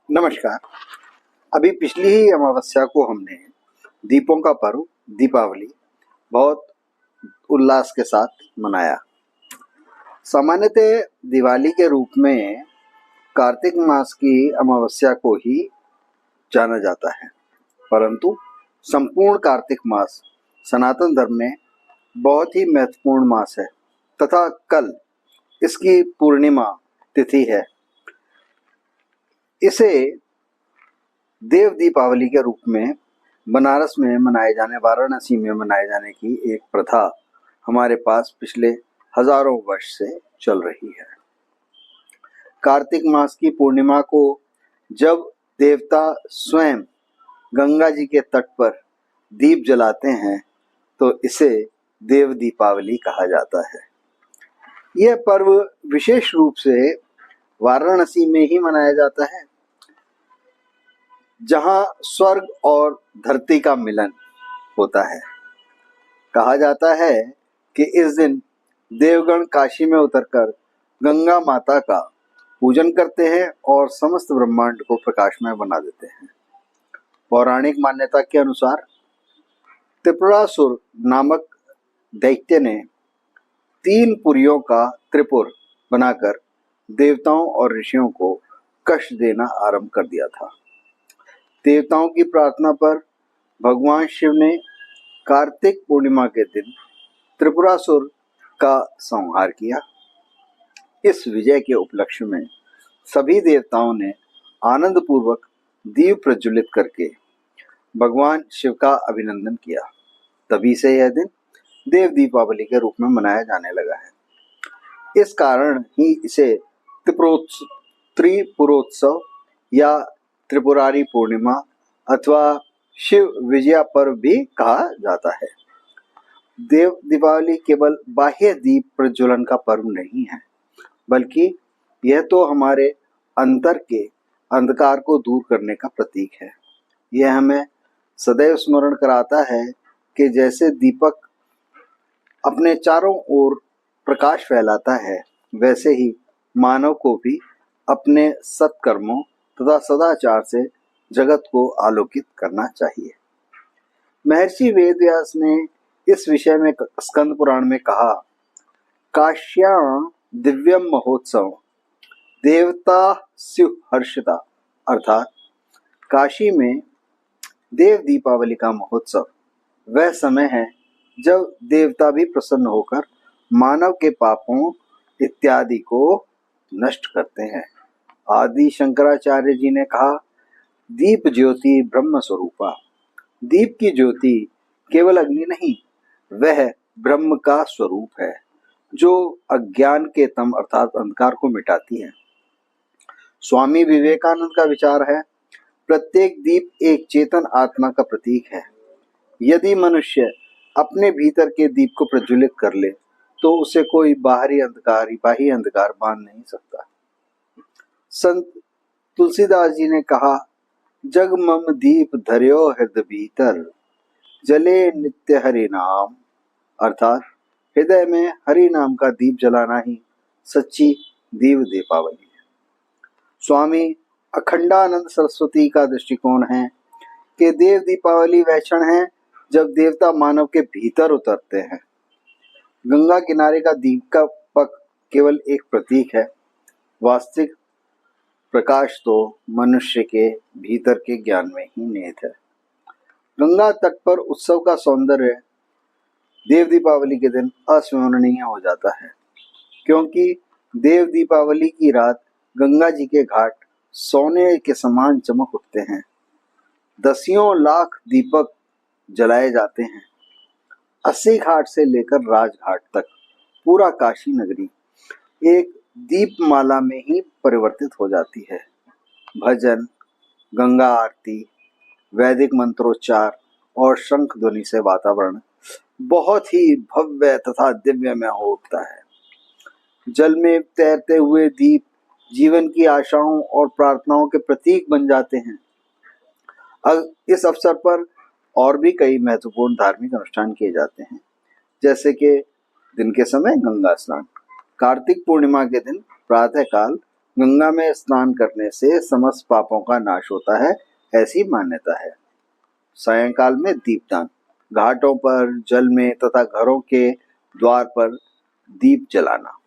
नमस्कार। अभी पिछली ही अमावस्या को हमने दीपों का पर्व दीपावली बहुत उल्लास के साथ मनाया। सामान्यतः दिवाली के रूप में कार्तिक मास की अमावस्या को ही जाना जाता है, परंतु संपूर्ण कार्तिक मास सनातन धर्म में बहुत ही महत्वपूर्ण मास है तथा कल इसकी पूर्णिमा तिथि है। इसे देव दीपावली के रूप में बनारस में मनाए जाने, वाराणसी में मनाए जाने की एक प्रथा हमारे पास पिछले हजारों वर्ष से चल रही है। कार्तिक मास की पूर्णिमा को जब देवता स्वयं गंगा जी के तट पर दीप जलाते हैं तो इसे देव दीपावली कहा जाता है। यह पर्व विशेष रूप से वाराणसी में ही मनाया जाता है, जहां स्वर्ग और धरती का मिलन होता है। कहा जाता है कि इस दिन देवगण काशी में उतरकर गंगा माता का पूजन करते हैं और समस्त ब्रह्मांड को प्रकाशमय बना देते हैं। पौराणिक मान्यता के अनुसार त्रिपुरासुर नामक दैत्य ने 3 पुरियों का त्रिपुर बनाकर देवताओं और ऋषियों को कष्ट देना आरंभ कर दिया था। देवताओं की प्रार्थना पर भगवान शिव ने कार्तिक पूर्णिमा के दिन त्रिपुरासुर का संहार किया। इस विजय के उपलक्ष्य में सभी देवताओं ने आनंद पूर्वक दीप प्रज्वलित करके भगवान शिव का अभिनंदन किया। तभी से यह दिन देव दीपावली के रूप में मनाया जाने लगा है। इस कारण ही इसे त्रिपुरोत्सव या त्रिपुरारी पूर्णिमा अथवा शिव विजया पर्व भी कहा जाता है। देव दीपावली केवल बाह्य दीप प्रज्वलन का पर्व नहीं है, बल्कि यह तो हमारे अंतर के अंधकार को दूर करने का प्रतीक है। यह हमें सदैव स्मरण कराता है कि जैसे दीपक अपने चारों ओर प्रकाश फैलाता है, वैसे ही मानव को भी अपने सत्कर्मों तथा सदाचार से जगत को आलोकित करना चाहिए। महर्षि वेदव्यास ने इस विषय में स्कंद पुराण में कहा, काश्यां दिव्यम महोत्सव देवता स्युः हर्षिता, अर्थात काशी में देव दीपावली का महोत्सव वह समय है जब देवता भी प्रसन्न होकर मानव के पापों इत्यादि को नष्ट करते हैं। आदि शंकराचार्य जी ने कहा, दीप ज्योति ब्रह्म स्वरूपा। दीप की ज्योति केवल अग्नि नहीं, वह ब्रह्म का स्वरूप है जो अज्ञान के तम अर्थात अंधकार को मिटाती है। स्वामी विवेकानंद का विचार है, प्रत्येक दीप एक चेतन आत्मा का प्रतीक है। यदि मनुष्य अपने भीतर के दीप को प्रज्वलित कर ले तो उसे कोई बाहरी अंधकार बांध नहीं सकता। संत तुलसीदास जी ने कहा, जग मम दीप धर्यो हृदय भीतर जले नित्य हरि नाम, अर्थात हृदय में हरि नाम का दीप जलाना ही सच्ची देव दीपावली है। स्वामी अखंडानंद सरस्वती का दृष्टिकोण है कि देव दीपावली वह क्षण है जब देवता मानव के भीतर उतरते हैं। गंगा किनारे का दीपक केवल एक प्रतीक है, वास्तविक प्रकाश तो मनुष्य के भीतर के ज्ञान में ही निहित है। गंगा तट पर उत्सव का सौंदर्य देव दीपावली के दिन अस्मरणीय हो जाता है, क्योंकि देव दीपावली की रात गंगा जी के घाट सोने के समान चमक उठते हैं। दसियों लाख दीपक जलाए जाते हैं। 80 घाट से लेकर राजघाट तक पूरा काशी नगरी एक दीपमाला में ही परिवर्तित हो जाती है। भजन, गंगा आरती, वैदिक मंत्रोच्चार और शंख ध्वनि से वातावरण बहुत ही भव्य तथा दिव्यमय हो उठता है। जल में तैरते हुए दीप जीवन की आशाओं और प्रार्थनाओं के प्रतीक बन जाते हैं। इस अवसर पर और भी कई महत्वपूर्ण धार्मिक अनुष्ठान किए जाते हैं, जैसे कि दिन के समय गंगा स्नान, कार्तिक पूर्णिमा के दिन प्रातःकाल गंगा में स्नान करने से समस्त पापों का नाश होता है, ऐसी मान्यता है। सायंकाल में दीपदान, घाटों पर, जल में तथा घरों के द्वार पर दीप जलाना।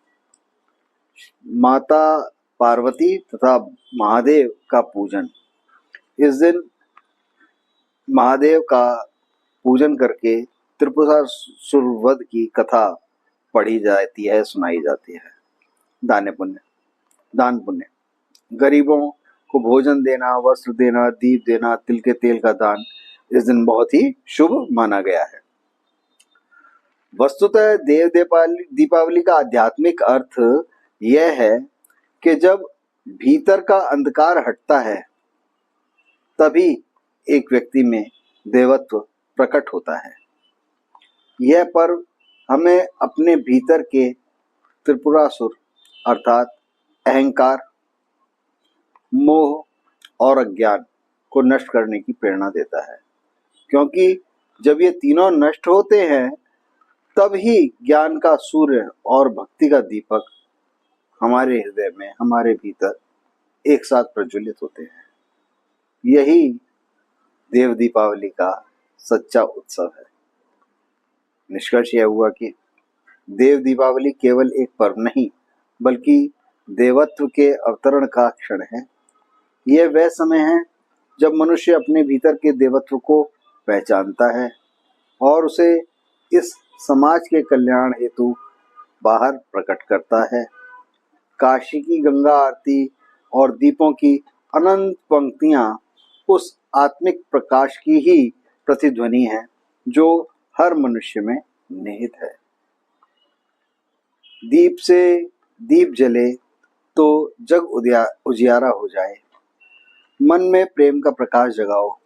माता पार्वती तथा महादेव का पूजन, इस दिन महादेव का पूजन करके त्रिपुरासुर वध की कथा पढ़ी जाती है, सुनाई जाती है। दान पुण्य, गरीबों को भोजन देना, वस्त्र देना, दीप देना, तिल के तेल का दान इस दिन बहुत ही शुभ माना गया है। वस्तुतः दीपावली का आध्यात्मिक अर्थ यह है कि जब भीतर का अंधकार हटता है तभी एक व्यक्ति में देवत्व प्रकट होता है। यह पर्व हमें अपने भीतर के त्रिपुरासुर अर्थात अहंकार, मोह और अज्ञान को नष्ट करने की प्रेरणा देता है, क्योंकि जब ये तीनों नष्ट होते हैं तब ही ज्ञान का सूर्य और भक्ति का दीपक हमारे हृदय में, हमारे भीतर एक साथ प्रज्वलित होते हैं। यही देव दीपावली का सच्चा उत्सव है। निष्कर्ष यह हुआ कि देव दीपावली केवल एक पर्व नहीं बल्कि देवत्व के अवतरण का क्षण है। यह वह समय है जब मनुष्य अपने भीतर के देवत्व को पहचानता है और उसे इस समाज के कल्याण हेतु बाहर प्रकट करता है। काशी की गंगा आरती और दीपों की अनंत पंक्तियां उस आत्मिक प्रकाश की ही प्रतिध्वनि है जो हर मनुष्य में निहित है। दीप से दीप जले तो जग उजियारा हो जाए, मन में प्रेम का प्रकाश जगाओ,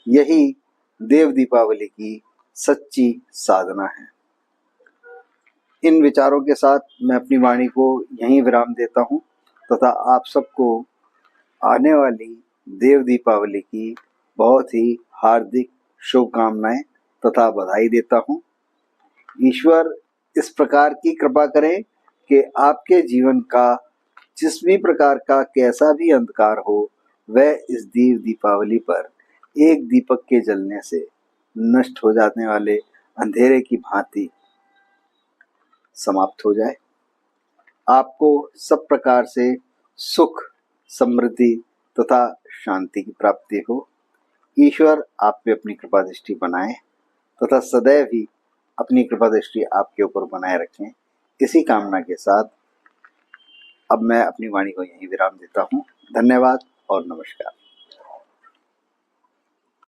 यही देव दीपावली की सच्ची साधना है। इन विचारों के साथ मैं अपनी वाणी को यहीं विराम देता हूँ तथा आप सबको आने वाली देव दीपावली की बहुत ही हार्दिक शुभकामनाएं तथा बधाई देता हूँ। ईश्वर इस प्रकार की कृपा करें कि आपके जीवन का जिस भी प्रकार का कैसा भी अंधकार हो वह इस देव दीपावली पर एक दीपक के जलने से नष्ट हो जाने वाले अंधेरे की भांति समाप्त हो जाए। आपको सब प्रकार से सुख, समृद्धि तथा शांति की प्राप्ति हो। ईश्वर आप पे अपनी कृपा दृष्टि बनाए तथा सदैव ही अपनी कृपा दृष्टि आपके ऊपर बनाए रखें। इसी कामना के साथ अब मैं अपनी वाणी को यहीं विराम देता हूँ। धन्यवाद और नमस्कार।